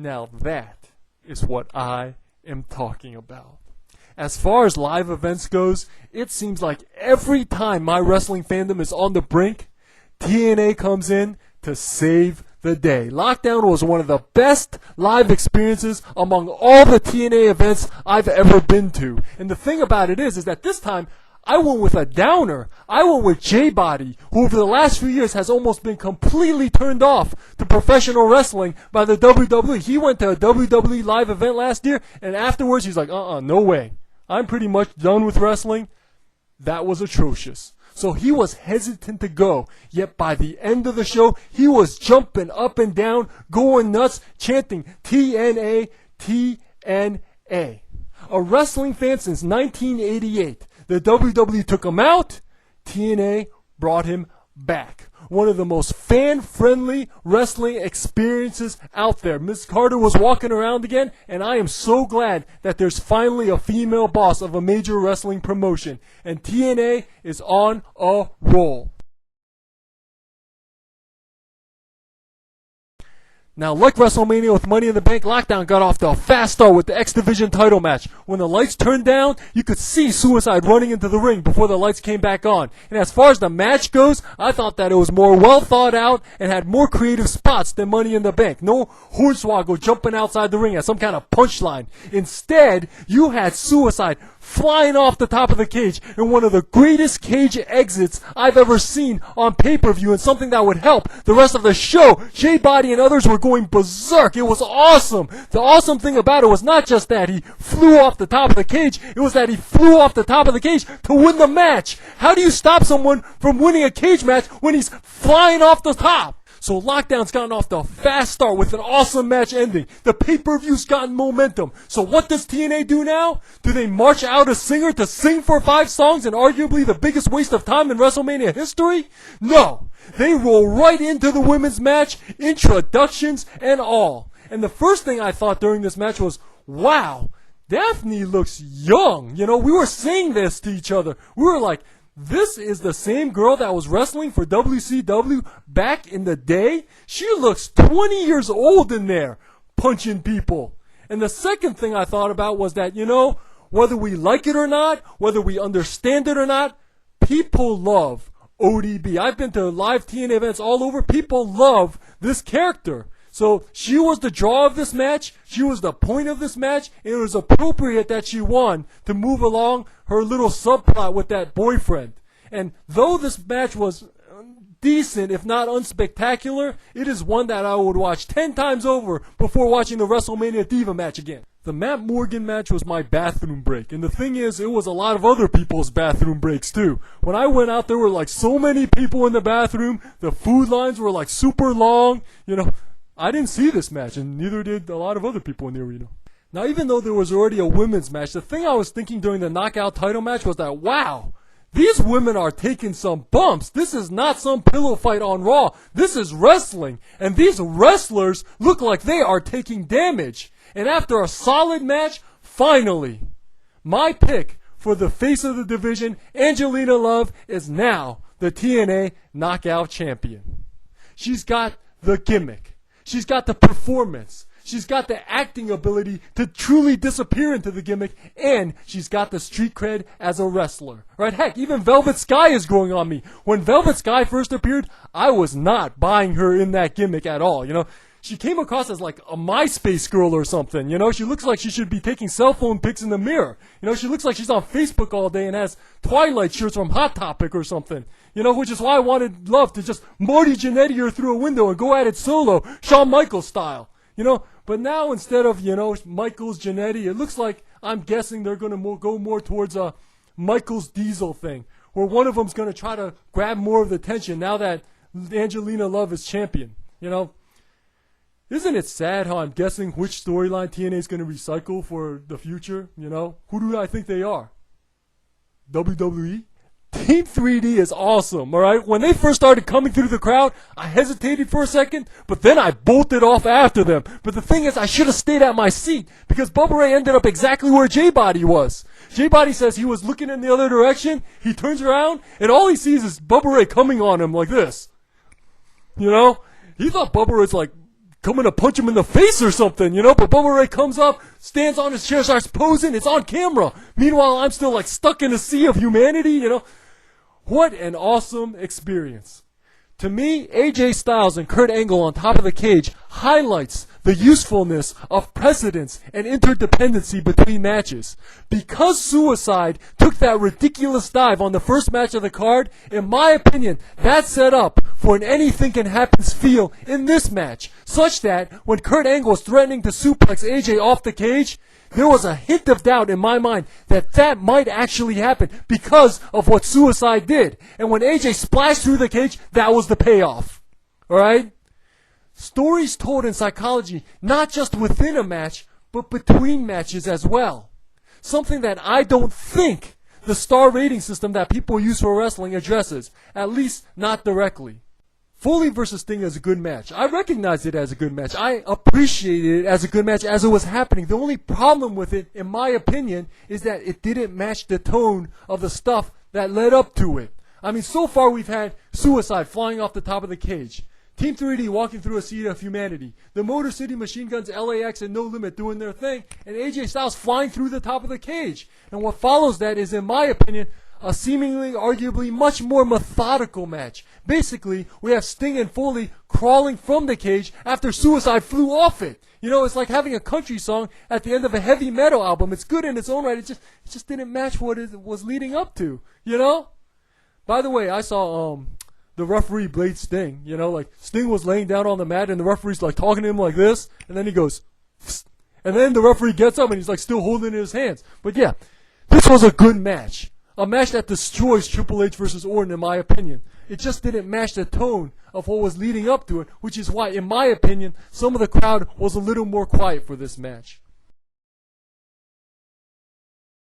Now that is what I am talking about. As far as live events goes, it seems like every time my wrestling fandom is on the brink, TNA comes in to save the day. Lockdown was one of the best live experiences among all the TNA events I've ever been to. And the thing about it is that this time, I went with a downer. I went with J-Body, who over the last few years has almost been completely turned off to professional wrestling by the WWE. He went to a WWE live event last year, and afterwards he's like, no way. I'm pretty much done with wrestling. That was atrocious. So he was hesitant to go, yet by the end of the show, he was jumping up and down, going nuts, chanting TNA, TNA. A wrestling fan since 1988. The WWE took him out, TNA brought him back. One of the most fan-friendly wrestling experiences out there. Miss Carter was walking around again, and I am so glad that there's finally a female boss of a major wrestling promotion. And TNA is on a roll. Now, like WrestleMania with Money in the Bank, Lockdown got off to a fast start with the X Division title match. When the lights turned down, you could see Suicide running into the ring before the lights came back on. And as far as the match goes, I thought that it was more well thought out and had more creative spots than Money in the Bank. No Hornswoggle jumping outside the ring as some kind of punchline. Instead, you had Suicide flying off the top of the cage in one of the greatest cage exits I've ever seen on pay-per-view, and something that would help the rest of the show. J-Body and others were going berserk. It was awesome. The awesome thing about it was not just that he flew off the top of the cage, it was that he flew off the top of the cage to win the match. How do you stop someone from winning a cage match when he's flying off the top? So Lockdown's gotten off to a fast start with an awesome match ending. The pay-per-view's gotten momentum. So what does TNA do now? Do they march out a singer to sing for 5 songs and arguably the biggest waste of time in WrestleMania history? No. They roll right into the women's match, introductions and all. And the first thing I thought during this match was, wow, Daphne looks young. You know, we were saying this to each other. We were like, this is the same girl that was wrestling for WCW back in the day. She looks 20 years old in there, punching people. And the second thing I thought about was that, you know, whether we like it or not, whether we understand it or not, people love ODB. I've been to live TNA events all over. People love this character. So she was the draw of this match. She was the point of this match. And it was appropriate that she won to move along her little subplot with that boyfriend. And though this match was decent, if not unspectacular, it is one that I would watch 10 times over before watching the WrestleMania Diva match again. The Matt Morgan match was my bathroom break. And the thing is, it was a lot of other people's bathroom breaks too. When I went out, there were like so many people in the bathroom. The food lines were like super long. You know, I didn't see this match, and neither did a lot of other people in the arena. Now, even though there was already a women's match, the thing I was thinking during the knockout title match was that, wow, these women are taking some bumps. This is not some pillow fight on Raw. This is wrestling. And these wrestlers look like they are taking damage. And after a solid match, finally, my pick for the face of the division, Angelina Love, is now the TNA Knockout Champion. She's got the gimmick. She's got the performance. She's got the acting ability to truly disappear into the gimmick, and she's got the street cred as a wrestler. Right? Heck, even Velvet Sky is growing on me. When Velvet Sky first appeared, I was not buying her in that gimmick at all. You know, she came across as like a MySpace girl or something. You know, she looks like she should be taking cell phone pics in the mirror. You know, she looks like she's on Facebook all day and has Twilight shirts from Hot Topic or something. You know, which is why I wanted Love to just Marty Jannetty her through a window and go at it solo, Shawn Michaels style. You know, but now instead of, you know, Michaels, Jannetty, it looks like, I'm guessing they're going to go more towards a Michaels Diesel thing, where one of them's going to try to grab more of the attention now that Angelina Love is champion. You know, isn't it sad how I'm guessing which storyline TNA is going to recycle for the future? You know, who do I think they are? WWE? Team 3D is awesome, alright? When they first started coming through the crowd, I hesitated for a second, but then I bolted off after them. But the thing is, I should have stayed at my seat, because Bubba Ray ended up exactly where J-Body was. J-Body says he was looking in the other direction, he turns around, and all he sees is Bubba Ray coming on him like this. You know? He thought Bubba Ray's like coming to punch him in the face or something, you know? But Bubba Ray comes up, stands on his chair, starts posing. It's on camera. Meanwhile, I'm still like stuck in a sea of humanity, you know? What an awesome experience. To me, AJ Styles and Kurt Angle on top of the cage highlights the usefulness of precedence and interdependency between matches. Because Suicide took that ridiculous dive on the first match of the card, in my opinion, that set up for an anything can happen feel in this match, such that when Kurt Angle was threatening to suplex AJ off the cage, there was a hint of doubt in my mind that that might actually happen because of what Suicide did. And when AJ splashed through the cage, that was the payoff. Alright? Stories told in psychology, not just within a match, but between matches as well. Something that I don't think the star rating system that people use for wrestling addresses, at least not directly. Foley vs. Sting is a good match. I recognized it as a good match. I appreciated it as a good match as it was happening. The only problem with it, in my opinion, is that it didn't match the tone of the stuff that led up to it. I mean, so far we've had Suicide flying off the top of the cage, Team 3D walking through a sea of humanity, the Motor City Machine Guns, LAX, and No Limit doing their thing, and AJ Styles flying through the top of the cage. And what follows that is, in my opinion, a seemingly, arguably, much more methodical match. Basically, we have Sting and Foley crawling from the cage after Suicide flew off it. You know, it's like having a country song at the end of a heavy metal album. It's good in its own right. It just didn't match what it was leading up to. You know? By the way, I saw the referee blade Sting. You know, like Sting was laying down on the mat and the referee's like talking to him like this, and then he goes, psst. And then the referee gets up and he's like still holding it in his hands. But yeah, this was a good match. A match that destroys Triple H versus Orton, in my opinion. It just didn't match the tone of what was leading up to it, which is why, in my opinion, some of the crowd was a little more quiet for this match.